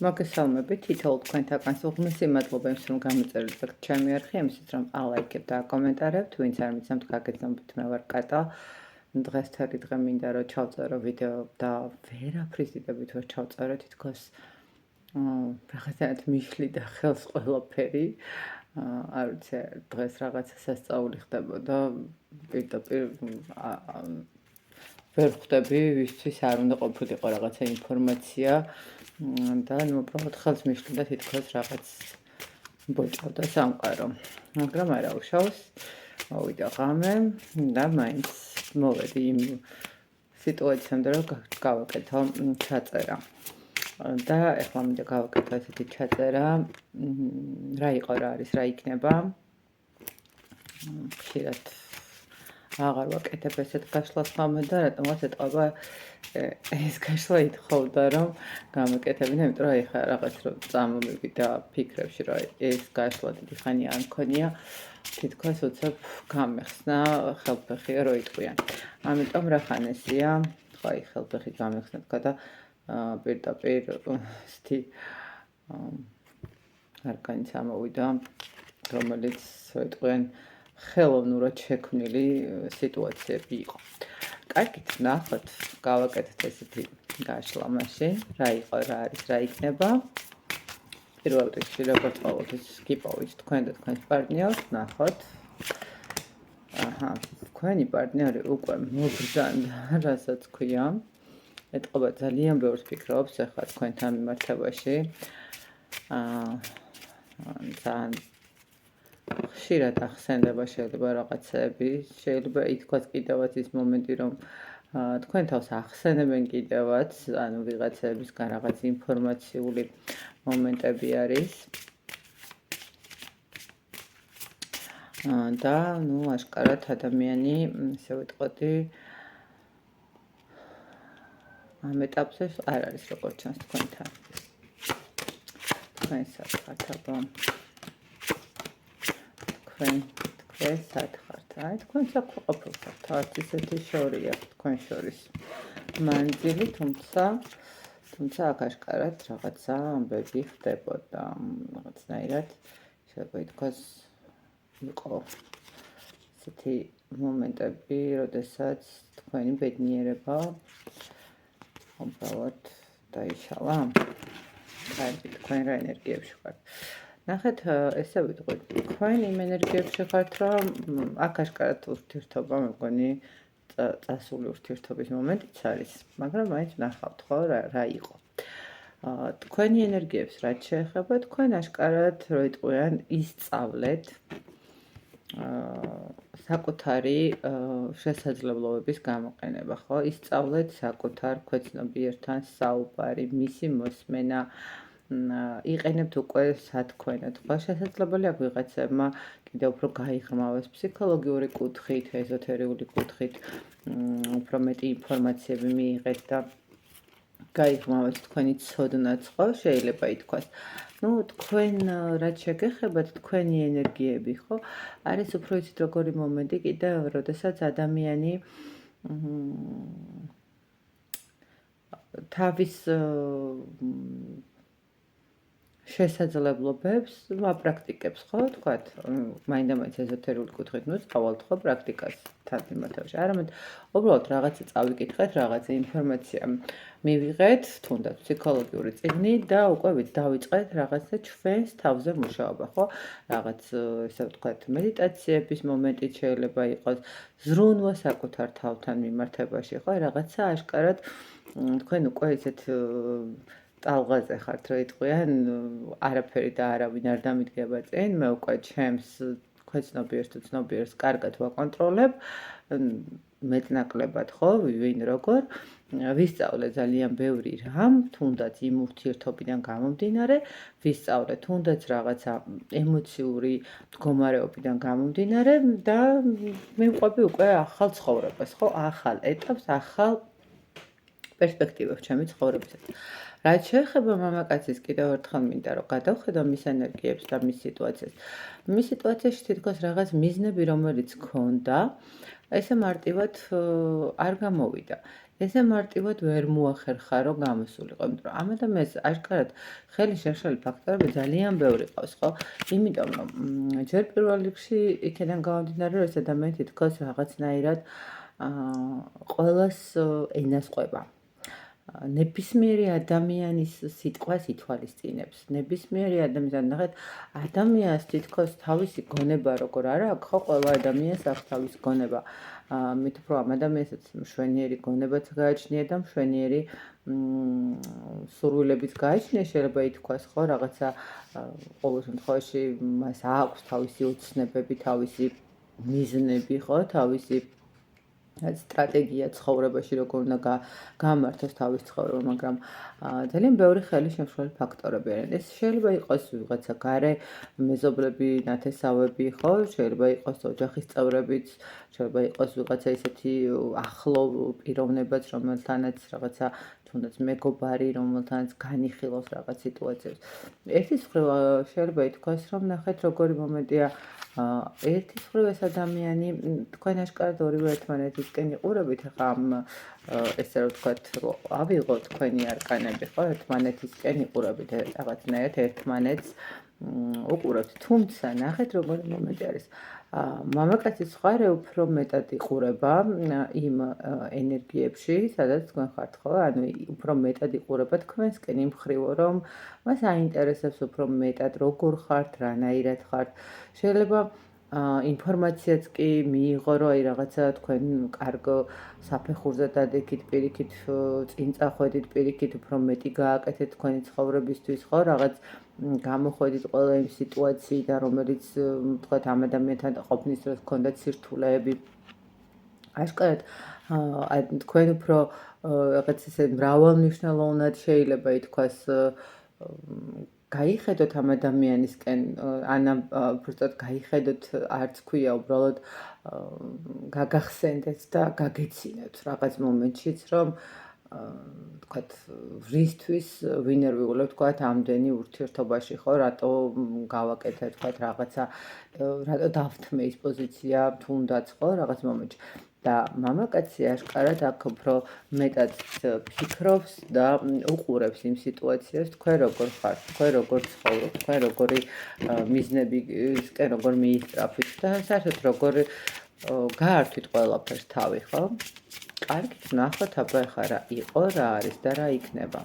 მოგესალმებით, თითოეულ თქვენთაგანს უღმესი მადლობა იმის, რომ გამოწერეთ ჩემი არხი, იმისთვის, რომ ალაიქებთ და აკომენტარებთ, ვინც არ მიცემთ, გაგეცნობთ, მე ვარ კატა. დღეს თელი დღე მინდა რომ ჩავწერო ვიდეო და ვერაფრის დიდებით ვერ ჩავწერე, თითქოს რაღაცნაირად მიშლი და ხელს ყველაფერი. არ ვიცი, დღეს რაღაცა სასწაული ხდებოდა, პირდაპირ ვერ ხვდები, ვისთვის არ უნდა ყოფილიყო რაღაცა ინფორმაცია და უბრალოდ ხელს მიშლი და თითქოს რაღაც ბოჭავდა სამყარო. მაგრამ არა უშავს, მოვიდა ღამე და მაინც მოვედი იმ სიტუაციამდე, რომ გავაკეთო ჩაწერა. და ეხლა მინდა გავაკეთო ესეთი ჩაწერა, რა იყო, რა არის, რა იქნება. ხშირად აღარ ვაკეთებ ესეთ გაშლას ხამე და რატომღაც ეტყობა ეს გაშლა ითხოვდა რომ გამეკეთებინა, იმიტომ რომ ეხლა რაღაც რომ წამომივიდა ფიქრებში, რომ ეს გაშლა დიდი ხანი არ მქონია, თითქოს უცებ გამეხსნა ხელფეხია რო იტყვიან. ამიტომ რა ხანესია, ხო აი ხელფეხი გამეხსნა თქვა და პირდაპირ ესეთი არკანი წამოვიდა, რომელიც რო იტყვიან ხელოვნურად შექმნილი სიტუაციები იყო. კარგით, ნახოთ, გავაკეთეთ ესეთი გაშლა მაშინ, რა იყო, რა არის, რა იქნება. პირველ რიგში, როგორც ყოველთვის გიპოვით თქვენ და თქვენს პარტნიორს, ნახოთ. თქვენი პარტნიორი უკვე მოგზანდა, რასაც ქვია. ეტყობა ძალიან ბევრს ფიქრობს ახლა თქვენთან მიმართებაში. ძალიან ხშირად ახსენდება შეიძლება რაღაცები, შეიძლება ითქვას კიდევაც ის მომენტი, რომ თქვენ თავს ახსენებენ კიდევაც, ანუ ვიღაცებისგან რაღაც ინფორმაციული მომენტები არის. და, აშკარად ადამიანი, ესე ვიტყოდი, ამ ეტაპზე არ არის როგორც ჩანს თქვენთან. თქვენ სათხართ, აბა. თქვენ სათხართ, აი თქვენ საქმეყოფილსა, თავად ისეთი შორია თქვენ შორის. მანძილი, თუმცა აქ აშკარად რაღაცა ამბები ხდებოდა, რაღაცნაირად შეიძლება ითქვას იყო ესეთი მომენტები, როდესაც თქვენი ბედნიერება უბრალოდ დაიშალა. კარგი, თქვენ რა ენერგიებში ხართ. ნახეთ, ესე ვიტყვით, თქვენ იმ ენერგიებში ხართ, რომ აქ აშკარად ურთიერთობა, მეგონი, წასული ურთიერთობის მომენტიც არის, მაგრამ მაინც ნახავთ, ხო, რა იყო. თქვენი ენერგიებს რაც შეეხება, თქვენ აშკარად, რო იტყვიან, ისწავლეთ საკუთარი შესაძლებლობების გამოყენება, ხო? ისწავლეთ საკუთარ ქვეცნობიერთან საუბარი, მისი მოსმენა, იყენებთ უკვე სათქვენად, ხო? შესაძლებელი აქვს ვიღაცებმა კიდევ უფრო გაიღრმავეს ფსიქოლოგიური კუთხით, ეზოთერიული კუთხით, უფრო მეტი ინფორმაციები მიიღეთ და გაიღრმავეს თქვენი ცოდნაც, ხო? შეიძლება ითქვას. თქვენ რაც შეგეხებათ, თქვენი ენერგიები, ხო? არის უფრო იცით როგორი მომენტი კიდევ, როდესაც ადამიანი თავის შესაძლებლობებს ვაპრაქტიკებს, ხო, თქვათ, მაინდა-მაინც ეზოთერიული კუთხით, წავალთ, ხო, პრაქტიკას თან მიმართებაში. არამედ უბრალოდ რაღაცა წავიკითხეთ, რაღაცა ინფორმაცია მივიღეთ, თუნდაც ფსიქოლოგიური წიგნი და უკვე დავიწყეთ რაღაცა ჩვენს თავზე მუშაობა, ხო? რაღაც, ესე ვთქვათ, მედიტაციების მომენტიც შეიძლება იყოს, ზრუნვა საკუთარ თავთან მიმართებაში, ხო? რაღაცა აშკარად თქვენ უკვე ისეთ ტალღაზე ხართ, რო იტყვიან, არაფერი და არავინ არ დამიდგება წინ, მე უკვე ჩემს ქვეცნობიერს თუ ცნობიერს კარგად ვაკონტროლებ, მეტნაკლებად, ხო, ვინ როგორ, ვისწავლე ძალიან ბევრი რამ, თუნდაც იმ ურთიერთობიდან გამომდინარე, ვისწავლე თუნდაც რაღაცა ემოციური მდგომარეობიდან გამომდინარე და მივყვები უკვე ახალ ცხოვრებას, ხო, ახალ ეტაპს, ახალ პერსპექტივებს ჩემი ცხოვრებისას. რაც შეეხება მამაკაცის, კიდევ ერთხელ მინდა რომ გადავხედო მის ენერგიებს და მის სიტუაციას. მის სიტუაციაში თითქოს რაღაც მიზნები, რომელიც ჰქონდა, ესე მარტივად არ გამოვიდა. ესე მარტივად ვერ მოახერხა, რომ გამოსულიყო, იმიტომ რომ ამ ადამიანს აჟკარად ხელი შერშალი ფაქტორები ძალიან ბევრი ყავს, ხო? იმიტომ რომ ჯერ პირველ რიგში იქიდან გამომდინარე, რომ ეს ადამიანი თითქოს რაღაცნაირად ყველას ენას ყვება. ნებისმიერი ადამიანის სიტყვას ითვალისწინებს. ნებისმიერი ადამიანის ნახეთ, ადამიანს თითქოს თავისი გონება როგორ არა აქვს, ხო, ყველა ადამიანს აქვს თავისი გონება. მით უფრო ამ ადამიანსაც მშვენიერი გონებაც გააჩნია და მშვენიერი სურვილებიც გააჩნია, შეიძლება ითქვას, ხო, რაღაცა ყოველ შემთხვევაში მას აქვს თავისი ოცნებები, თავისი მიზნები, ხო, თავისი სტრატეგია ცხოვრებაში როგორ უნდა გამართოს თავის ცხოვრება, მაგრამ ძალიან ბევრი ხელი შემშლელი ფაქტორები არიან. ეს შეიძლება იყოს ვიღაცა გარე მეზობლები, ნათესავები, ხო? შეიძლება იყოს ოჯახის წევრებიც, შეიძლება იყოს ვიღაცა ისეთი ახლო პიროვნებაც, რომელთანაც რაღაცა თუნდაც მეგობარი, რომელთანაც განიხილავს რაღაც სიტუაციებს. ერთის მხრივ შეიძლება ითქვას, რომ ნახეთ როგორი მომენტია ერთის მხრივ ეს ადამიანი თქვენ აშკარად ორივე ერთმანეთისკენ იყურებით, ახლა ამ ესე რომ ვთქვათ, ავიღოთ თქვენი არკანები, ხო, ერთმანეთისკენ იყურებით რაღაცნაირად ერთმანეთს უყურებთ, თუმცა ნახეთ როგორი მომენტი არის. მამაკაცის მხარე უფრო მეტად იყურება იმ ენერგიებში, სადაც თქვენ ხართ, ხო? ანუ უფრო მეტად იყურება თქვენსკენ იმ მხრივ, რომ მას აინტერესებს უფრო მეტად როგორ ხართ, რანაირად ხართ. შეიძლება ინფორმაციაც კი მიიღო, რომ აი რაღაცა თქვენ კარგ საფეხურზე დადექით, პირიქით წინ წახვედით, პირიქით უფრო მეტი გააკეთეთ თქვენი ცხოვრებისთვის, ხო, რაღაც გამოხვედით ყველა იმ სიტუაციიდან, რომელიც თქვათ ამ ადამიანთან ყოფნის დროს გქონდათ სირთულეები. აშკარად თქვენ უფრო რაღაც ესე მრავალმნიშვნელოვნად შეიძლება ითქვას გაიხედოთ ამ ადამიანისკენ, ან უბრალოდ გაიხედოთ, არც ქვია, უბრალოდ გაგახსენდეთ და გაგეცინოთ რაღაც მომენტშიც, რომ თქვათ რისთვის ვინერვიულებ, თქვათ ამდენი ურთიერთობაში, ხო, რატო გავაკეთე, თქვათ რაღაცა, რატო დავთმე ის პოზიცია თუნდაც, ხო, რაღაც მომენტში. და მამაკაცი აშკარად აქ უფრო მეტად ფიქრობს და უყურებს იმ სიტუაციას, თქვენ როგორ ხართ, თქვენ როგორ ცხოვრობთ, თქვენ როგორი მიზნებისკენ როგორ მიისწრაფით და საერთოდ როგორ გაართვით ყველაფერს თავი, ხო? კარგით, ნახოთ აბა ეხლა რა იყო, რა არის და რა იქნება.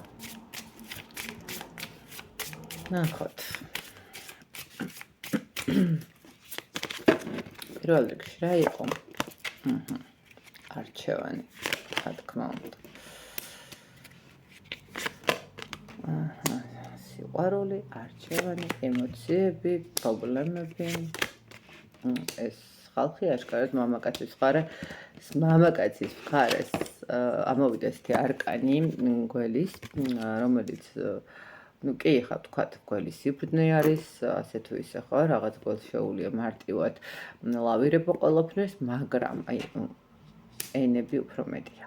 ნახოთ. პირველ რიგში რა იყო? არჩევანი, რა თქმა უნდა. სიყვარული, არჩევანი, ემოციები, პრობლემები. ეს ხალხი აშკარად მამაკაცის მამაკაცის მხარეს ამოვიდა ესეთი არკანი გველის, რომელიც ну კი ხა თქვათ გველის სიბრძნე არის, ასე თუ ისე ხო, რაღაც გველს შეუძლია მარტივად ლავირება ყველაფერს, მაგრამ აი ენები უფრო მეტია.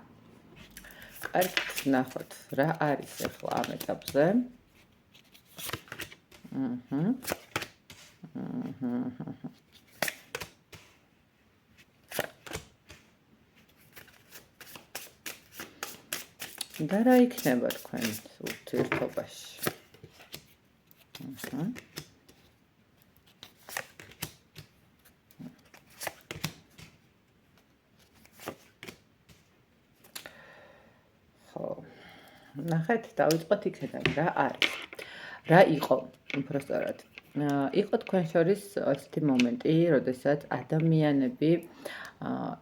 კარგით, ნახოთ, რა არის ახლა ამ ეტაპზე. და რა იქნება თქვენ ურთიერთობაში? ხო, ნახეთ, დავიწყოთ იქიდან, რა არის? რა იყო, უბრალოდ. იყო თქვენ შორის ასეთი მომენტი, როდესაც ადამიანები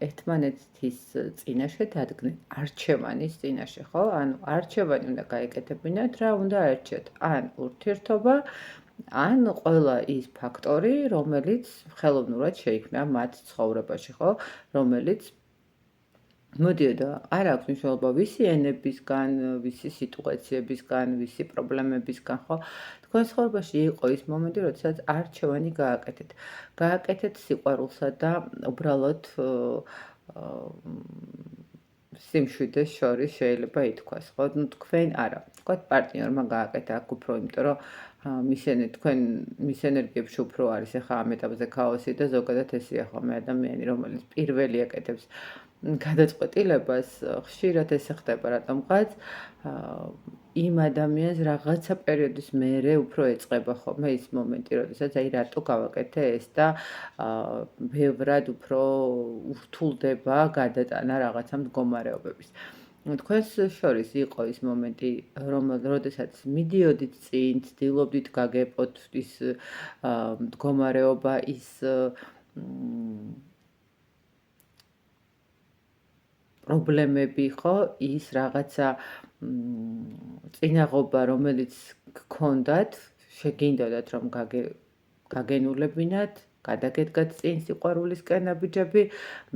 ერთმანეთის წინაშე დადგნენ არჩევანის წინაშე, ხო? ანუ არჩევანი უნდა გაეკეთებინათ, რა უნდა აერჩიოთ? ან ურთიერთობა, ან ყველა ის ფაქტორი, რომელიც ხელოვნურად შეიქმნა მათ ცხოვრებაში, ხო? რომელიც მოდიოდა, არ აქვს მნიშვნელობა ვისი ენებისგან, ვისი სიტუაციებისგან, ვისი პრობლემებისგან, ხო? თქვენ ცხოვრებაში იყო ის მომენტი, როდესაც არჩევანი გააკეთეთ. გააკეთეთ სიყვარულსა და უბრალოდ სიმშვიდეს შორის შეიძლება ითქვას, ხო? ნუ თქვენ არა, თქვათ პარტნიორმა გააკეთა აქ უფრო, იმიტომ რომ მის ენერგიებში უფრო არის ახლა ამ ეტაპზე ქაოსი და ზოგადად ესეა ხოლმე ადამიანი, რომელიც პირველი აკეთებს გადაწყვეტილებას ხშირად ესე ხდება რატომღაც იმ ადამიანს რაღაცა პერიოდის მერე უფრო ეწყება ხოლმე ის მომენტი, როდესაც აი რატო გავაკეთე ეს და ბევრად უფრო ურთულდება გადატანა რაღაცა მდგომარეობების. თქვენს შორის იყო ის მომენტი, როდესაც მიდიოდით წინ, ცდილობდით გაგეპოთ ის მდგომარეობა, ის პრობლემები, ხო, ის რაღაცა წინაღობა, რომელიც გქონდათ, შეგინდოდათ რომ გაგენულებინათ, გადაგედგათ წინ სიყვარულისკენ ნაბიჯები,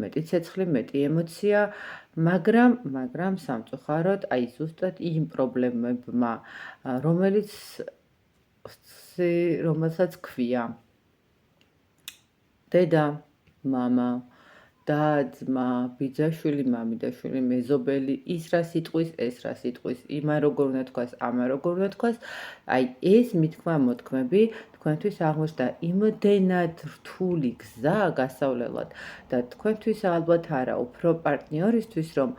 მეტი ცეცხლი, მეტი ემოცია, მაგრამ სამწუხაროდ აი ზუსტად იმ პრობლემებმა, რომელსაც ქვია დედა, მამა, და-ძმა, ბიძაშვილი, მამიდაშვილი, მეზობელი, ის რა სიტყვის, ეს რა სიტყვის, იმა როგორ უნდა თქვას, ამა როგორ უნდა თქვას, აი ეს მითქმა-მოთქმები თქვენთვის აღმოჩნდა იმდენად რთული გზა გასავლელად და თქვენთვის ალბათ არა, უფრო პარტნიორისთვის, რომ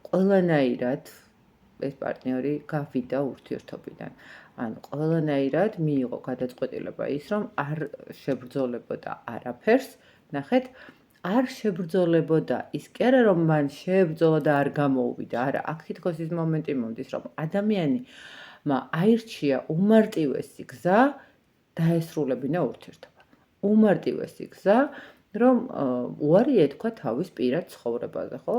ყველანაირად ეს პარტნიორი გავიდა ურთიერთობიდან. ანუ ყველანაირად მიიღო გადაწყვეტილება ის, რომ არ შებრძოლებოდა არაფერს, ნახეთ, არ შებრძოლებოდა ის კი არა რომ მან შეებრძოლა და არ გამოუვიდა, არა, აქ თითქოს ის მომენტი მომდის, რომ ადამიანმა აირჩია უმარტივესი გზა დაესრულებინა ურთიერთობა. უმარტივესი გზა, რომ უარი ეთქვა თავის პირად ცხოვრებაზე, ხო?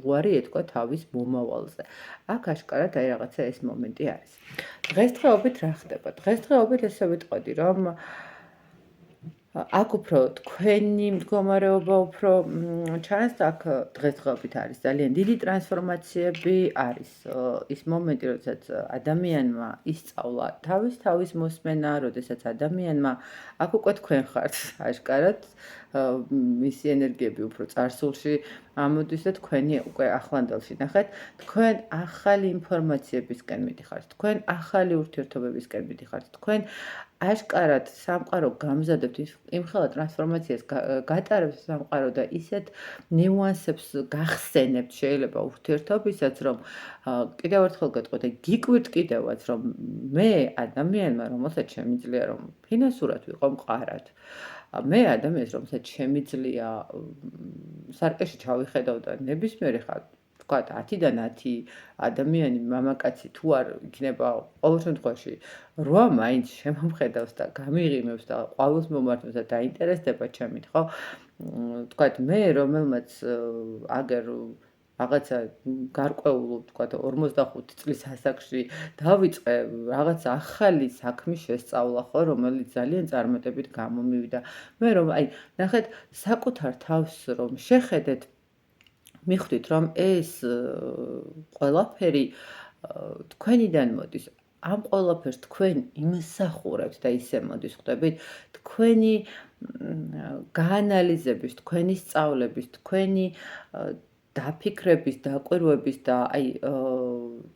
უარი ეთქვა თავის მომავალზე. აქ აშკარად აი რაღაცა ეს მომენტი არის. დღესდღეობით რა ხდება? დღესდღეობით ესე ვიტყოდი, რომ აქ უფრო თქვენი მდგომარეობა უფრო ჩანს, აქ დღესდღეობით არის ძალიან დიდი ტრანსფორმაციები, არის ის მომენტი, როდესაც ადამიანმა ისწავლა თავის მოსმენა, როდესაც ადამიანმა აქ უკვე თქვენ ხართ აშკარად, მისი ენერგიები უფრო წარსულში ამოდის და თქვენი უკვე ახლანდელში ნახეთ, თქვენ ახალი ინფორმაციებისკენ მიდიხართ, თქვენ ახალი ურთიერთობებისკენ მიდიხართ, თქვენ აშკარად სამყარო გამზადებთ იმხელა ტრანსფორმაციას გატარებს სამყარო და ისეთ ნიუანსებს გახსენებთ შეიძლება ურთიერთობისაც, რომ კიდევ ერთხელ გეტყვით, გიკვირთ კიდევაც, რომ მე ადამიანმა, რომელსაც შემიძლია რომ ფინანსურად ვიყო მყარად, მე ადამიანს, რომელსაც შემიძლია სარკეში ჩავიხედავ და ნებისმიერი ხარ ვთქვათ 10-დან 10 ადამიანი მამაკაცი თუ არ იქნება ყოველ შემთხვევაში 8 მაინც შემომხედავს და გამიღიმებს და ყვავილს მომართავს და დაინტერესდება ჩემით, ხო? ვთქვათ მე რომელმაც აგერ რაღაცა გარკვეულ ვთქვათ 45 წლის ასაკში დავიწყე რაღაც ახალი საქმის შესწავლა, ხო, რომელიც ძალიან წარმატებით გამომივიდა. მე რომ აი ნახეთ საკუთარ თავს რომ შეხედეთ მიხვდით რომ ეს ყველაფერი თქვენიდან მოდის. ამ ყველაფერს თქვენ იმსახურებთ და ისე მოდის ხვდებით, თქვენი გაანალიზების, თქვენი სწავლების, თქვენი დაფიქრების, დაკვირვების და აი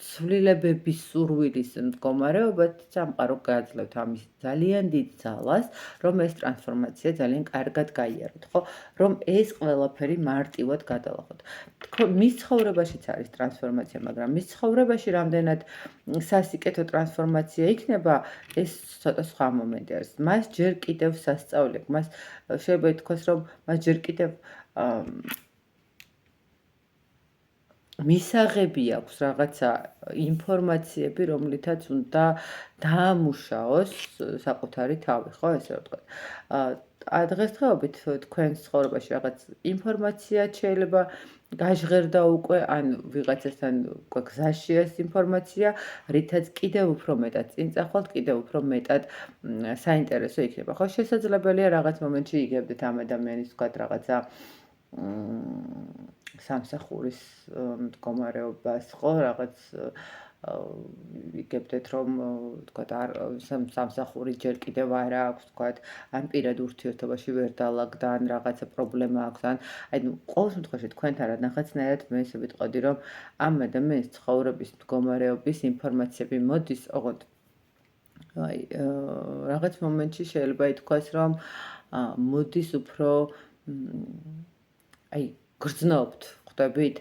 ცვლილებების სურვილის მდგომარეობად სამყარო გააძლევთ ამის ძალიან დიდ ძალას, რომ ეს ტრანსფორმაცია ძალიან კარგად გაიაროთ, ხო? რომ ეს ყველაფერი მარტივად გადალახოთ. მის ცხოვრებაშიც არის ტრანსფორმაცია, მაგრამ მის ცხოვრებაში რამდენად სასიკეთო ტრანსფორმაცია იქნება, ეს ცოტა სხვა მომენტი არის. მას ჯერ კიდევ სასწაული აქვს, მას შეიძლება ითქვას, რომ მას ჯერ კიდევ მისაღები აქვს რაღაცა ინფორმაციები, რომლითაც უნდა დაამუშაოს საკუთარი თავი, ხო, ესე ვთქვათ. დღესდღეობით თქვენს ცხოვრებაში რაღაც ინფორმაცია შეიძლება გაჟღერდა უკვე, ან ვიღაცასთან უკვე გზაშია ეს ინფორმაცია, რითაც კიდევ უფრო მეტად წინ წახვალთ, კიდევ უფრო მეტად საინტერესო იქნება. ხო, შესაძლებელია რაღაც მომენტში იგებდეთ ამ ადამიანის ვთქვათ რაღაცა სამსახურის მდგომარეობას, ხო, რაღაც იგებდეთ რომ ვთქვათ არ სამსახური ჯერ კიდევ არ აქვს, ვთქვათ, ან პირად ურთიერთობაში ვერ დაალაგდა, ან რაღაცა პრობლემა აქვს, ან აი ყოველ შემთხვევაში თქვენთან რანახაცნაირად მე ესე ვიტყოდი, რომ ამ ადამიანის ცხოვრების მდგომარეობის ინფორმაციები მოდის, ოღონდ აი რაღაც მომენტში შეიძლება ითქვას, რომ მოდის უფრო აი გრძნობთ, ხვდებით?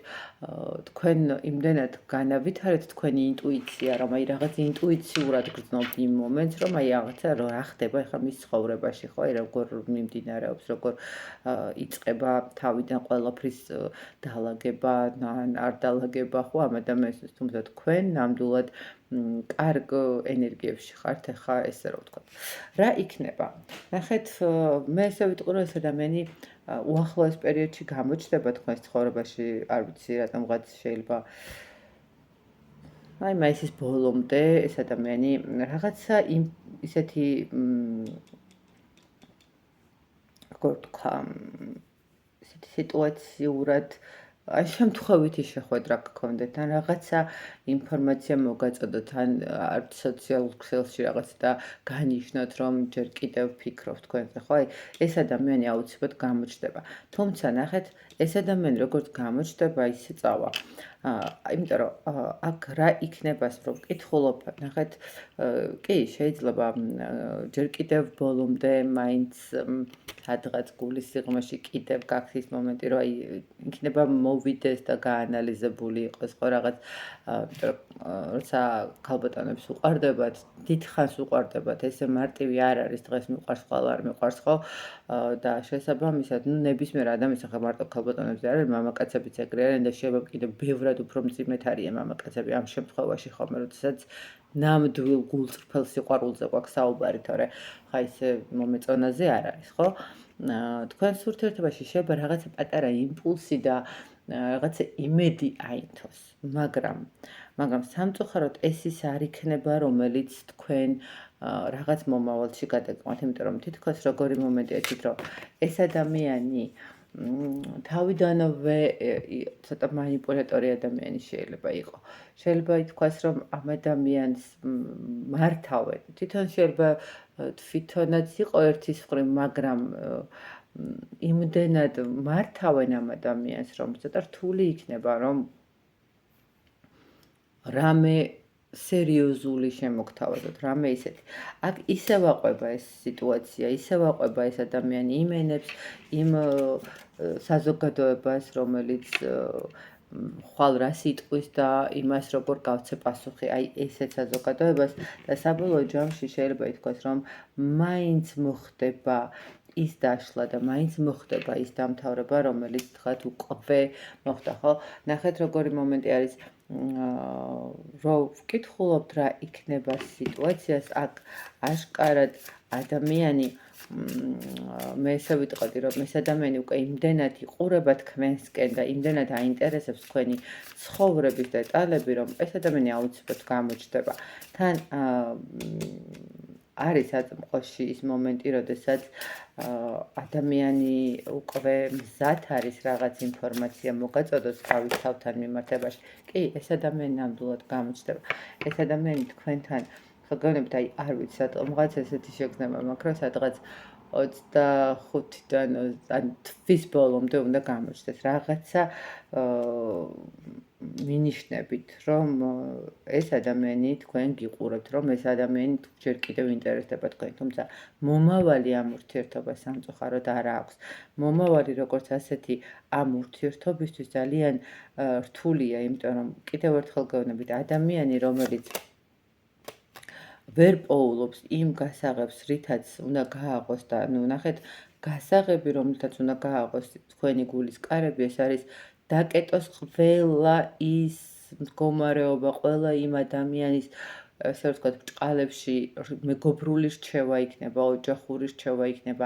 თქვენ იმდენად განავითარეთ თქვენი ინტუიცია, რომ აი რაღაც ინტუიციურად გრძნობთ იმ მომენტს, რომ აი რაღაცა რა ხდება ახლა მის ცხოვრებაში, ხო? აი როგორ მიმდინარეობს, როგორ იწყება თავიდან ყველაფრის დალაგება, ან არ დალაგება, ხო, ამ ადამიანისთვის, თუმცა თქვენ ნამდვილად კარგ ენერგიებში ხართ ახლა ესე რომ ვთქვათ. რა იქნება? ნახეთ, მე ესე ვიტყვი, რომ ეს ადამიანი უახლოეს პერიოდში გამოჩნდება თქვენს ცხოვრებაში, არ ვიცი, რატომღაც შეიძლება აი მაისის ბოლომდე ეს ადამიანი რაღაცა ისეთი როგორ ვთქვა, ისეთი სიტუაციურად აი შემთხვევითი შეხვედრა გქონდეთ, ან რაღაცა ინფორმაცია მოგაწოდოთ, ან არც სოციალურ ქსელში რაღაც და განიშნოთ, რომ ჯერ კიდევ ვფიქრობ თქვენზე, ხო? აი ეს ადამიანი აუცილებლად გამოჩნდება. თუმცა ნახეთ, ეს ადამიანი როგორც გამოჩნდება, ისე წავა. იმიტომ რომ აქ რა იქნებას რომ ვკითხულობ, ნახეთ, კი, შეიძლება ჯერ კიდევ ბოლომდე მაინც სადღაც გულის სიღრმეში კიდევ გაქვს ის მომენტი, რომ აი იქნება მოვიდეს და გაანალიზებული იყოს ხო რაღაც, იმიტომ რომ როცა ქალბატონებს უყვარდებათ, დიდხანს უყვარდებათ, ესე მარტივი არ არის, დღეს მიყვარს, ხვალ არ მიყვარს, ხო? და შესაბამისად, ნებისმიერ ადამიანს ახლა მარტო ქალბატონებს არ არის, მამაკაცებიც ეგრე არიან და შეიძლება კიდევ ბევრად უფრო მძიმედ არიან მამაკაცები ამ შემთხვევაში ხომ, როდესაც ნამდვილ გულწრფელ სიყვარულზე გვაქვს საუბარი, თორე ხა ისე მომეწონაზე არ არის, ხო? თქვენს ურთიერთობაში შეიძლება რაღაცა პატარა იმპულსი და რაღაცა იმედი აინთოს, მაგრამ სამწუხაროდ ეს ის არ იქნება, რომელიც თქვენ რაღაც მომავალში გადაგყვანთ, იმიტომ რომ თითქოს როგორი მომენტია იცით, რომ ეს ადამიანი თავიდანვე ცოტა მანიპულატორი ადამიანი შეიძლება იყო. შეიძლება ითქვას, რომ ამ ადამიანს მართავენ. თვითონ შეიძლება თვითონაც იყო ერთის მხრივ, მაგრამ იმდენად მართავენ ამ ადამიანს, რომ ცოტა რთული იქნება, რომ რამე სერიოზული შემოგთავაზოთ, რამე ისეთი. აქ ისევ აყვება ეს სიტუაცია, ისევ აყვება ეს ადამიანი იმ ენებს, იმ საზოგადოებას, რომელიც ხვალ რას იტყვის და იმას როგორ გავცე პასუხი, აი ესეთ საზოგადოებას და საბოლოო ჯამში შეიძლება ითქვას, რომ მაინც მოხდება ის დაშლა და მაინც მოხდება ის დამთავრება, რომელიც თქვათ უკვე მოხდა, ხო? ნახეთ როგორი მომენტი არის, რომ ვკითხულობთ რა იქნება სიტუაციას, აქ აშკარად ადამიანი მე ესე ვიტყოდი, რომ ეს ადამიანი უკვე იმდენად იყურება თქვენსკენ და იმდენად აინტერესებს თქვენი ცხოვრების დეტალები, რომ ეს ადამიანი აუცილებლად გამოჩნდება. თან არის აწმყოში ის მომენტი, როდესაც ადამიანი უკვე მზად არის რაღაც ინფორმაცია მოგაწოდოს თავის თავთან მიმართებაში. კი, ეს ადამიანი ნამდვილად გამოჩნდება. ეს ადამიანი თქვენთან ხოგონებთ, აი არ ვიცი, სადღაც ესეთი შეგრძნება მაქვს, რომ სადღაც 25-დან ან თვის ბოლომდე უნდა გამოჩნდეს რაღაცა მინიშნებით, რომ ეს ადამიანი თქვენ გიყურებთ, რომ ეს ადამიანი ჯერ კიდევ ინტერესდება თქვენ, თუმცა მომავალი ამ ურთიერთობას სამწუხაროდ არ აქვს. მომავალი როგორც ასეთი ამ ურთიერთობისთვის ძალიან რთულია, იმიტომ რომ კიდევ ერთხელ გეუბნებით, ადამიანი, რომელიც ვერ პოულობს იმ გასაღებს, რითაც უნდა გააღოს და ნუ ნახეთ, გასაღები, რომლითაც უნდა გააღოს თქვენი გულის კარები, ეს არის დაკეტოს ყველა ის მდგომარეობა, ყველა იმ ადამიანის ესე ვთქვათ, ბრჭყალებში მეგობრული რჩევა იქნება, ოჯახური რჩევა იქნება,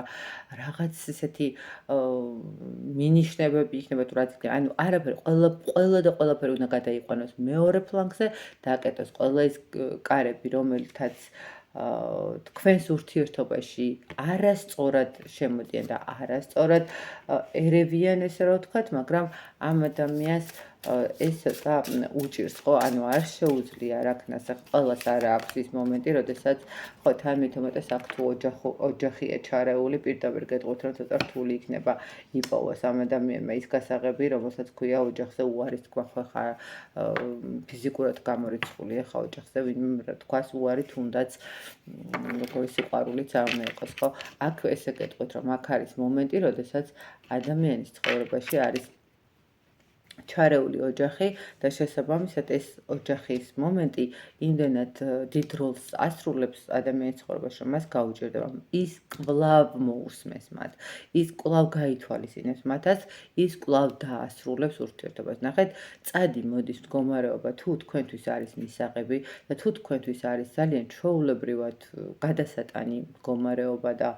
რაღაც ისეთი მინიშნებები იქნება თუ რაც იქნება. ანუ არაფერი, ყველა და ყველაფერი უნდა გადაიყვანოს მეორე ფლანგზე, დაკეტოს ყველა ის კარები, რომელთაც თქვენს ურთიერთობაში არასწორად შემოდიან და არასწორად ერევიან, ესე რომ ვთქვათ, მაგრამ ამ ადამიანს ეს ცოტა უჭირს, ხო, ანუ არ შეუძლია რაქნას, ყველას არ აქვს ის მომენტი, როდესაც ხო თან მithumetes აქ თუ ოჯახია ჩარეული, პირდაპირ გეტყვით, რომ ცოტა რთული იქნება იპოვოს ამ ადამიანმა ის გასაღები, რომელსაც ქვია ოჯახზე უარი თქვა, ხო ხა ფიზიკურად გამორიცხულია ხა ოჯახზე, ვინმე თქვას უარი თუნდაც როგორი სიყვარულიც არ უნდა იყოს, ხო? აქ ესე გეტყვით, რომ აქ არის მომენტი, როდესაც ადამიანის ცხოვრებაში არის ჩარეული ოჯახი და შესაბამისად ეს ოჯახის მომენტი იმდენად დიდ როლს ასრულებს ადამიანის ცხოვრებაში, რომ მას გაუჭირდება. ის კვლავ მოусმეს მათ, ის კვლავ გაითვალისწინებს მათაც, ის კვლავ დაასრულებს ურთიერთობას. ნახეთ, წადი მოდის მდგომარეობა თუ თქვენთვის არის მისაღები და თუ თქვენთვის არის ძალიან ჩვეულებრივად გადასატანი მდგომარეობა და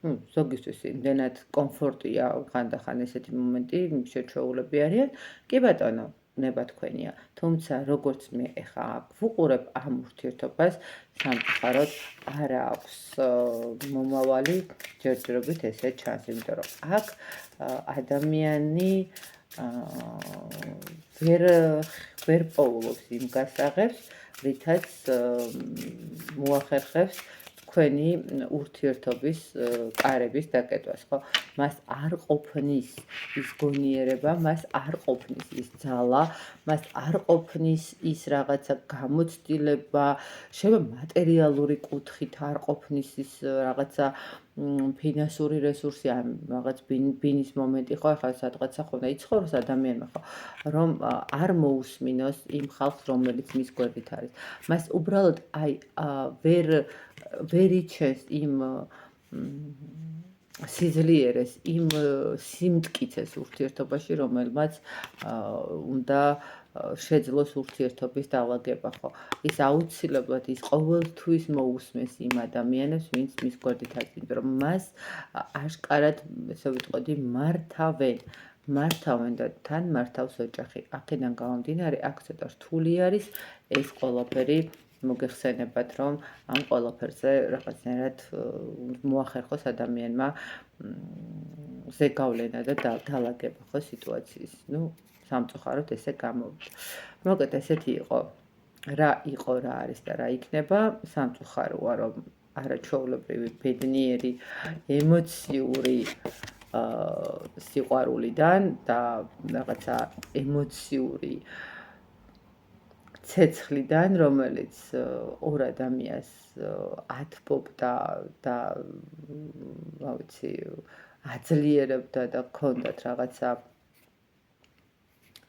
ზოგისთვის იმდენად კომფორტია ხანდახან ესეთი მომენტი, შეჩვეულები არიან, კი ბატონო, ნება თქვენია. თუმცა როგორც მე ეხა ვუყურებ ამ ურთიერთობას, სამწუხაროდ არ აქვს მომავალი ჯერჯერობით ესე ჩანს, იმიტომ რომ აქ ადამიანი ვერ პოულობს იმ გასაღებს, რითაც მოახერხებს თქვენი ურთიერთობის კარების დაკეტვას, ხო? მას არ ყოფნის ის გონიერება, მას არ ყოფნის ის ძალა, მას არ ყოფნის ის რაღაცა გამოცდილება, შეიძლება მატერიალური კუთხით არ ყოფნის ის რაღაცა ფინანსური რესურსი, ან რაღაც ბინის მომენტი, ხო, ახლა სადღაცა ხო და იცხოვროს ადამიანმა, ხო, რომ არ მოусმინოს იმ ხალხს, რომელიც მის გვერდით არის. მას უბრალოდ ვერ იჩენს იმ სიძლიერეს, იმ სიმტკიცეს ურთიერთობაში, რომელმაც უნდა შეძლოს ურთიერთობის დაალაგება, ხო? ის აუცილებლად ის ყოველთვის მოусმეს იმ ადამიანებს, ვინც მის გვერდით არის, იმიტომ რომ მას აშკარად, ესე ვიტყოდი, მართავენ და თან მართავს ოჯახი. აქედან გამომდინარე, აქ ცოტა რთული არის ეს ყველაფერი მოგეხსენებათ, რომ ამ ყველაფერზე რაღაცნაირად მოახერხოს ადამიანმა ზეგავლენა და დაალაგება, ხო, სიტუაციის. სამწუხაროდ ესე გამოვიდა. მოკლედ ესეთი იყო, რა არის და რა იქნება. სამწუხაროა, რომ არაჩვეულებრივი ბედნიერი ემოციური სიყვარულიდან და რაღაცა ემოციური ცეცხლიდან, რომელიც ორ ადამიანს ათბობდა და რა ვიცი, აძლიერებდა და ჰქონდათ რაღაცა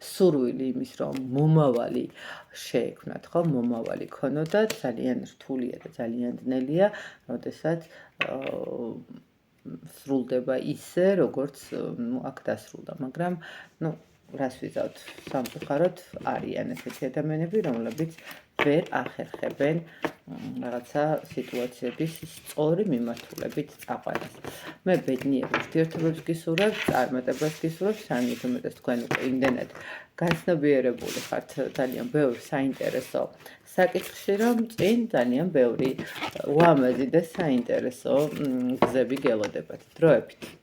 სურვილი იმის, რომ მომავალი შეექმნათ, ხო, მომავალი ქონოდათ, ძალიან რთულია და ძალიან ძნელია, როდესაც სრულდება ისე, როგორც აქ დასრულდა, მაგრამ რას ვიზავთ, სამწუხაროდ არიან ესეთი ადამიანები, რომლებიც ვერ ახერხებენ რაღაცა სიტუაციების სწორი მიმართულებით წაყვანას. მე ბედნიერ ურთიერთობებს გისურვებ, წარმატებას გისურვებ, სანიდომეტეს თქვენ უკვე იმდენად გაცნობიერებული ხართ ძალიან ბევრ საინტერესო საკითხში, რომ წინ ძალიან ბევრი ლამაზი და საინტერესო გზები გელოდებათ. დროებით.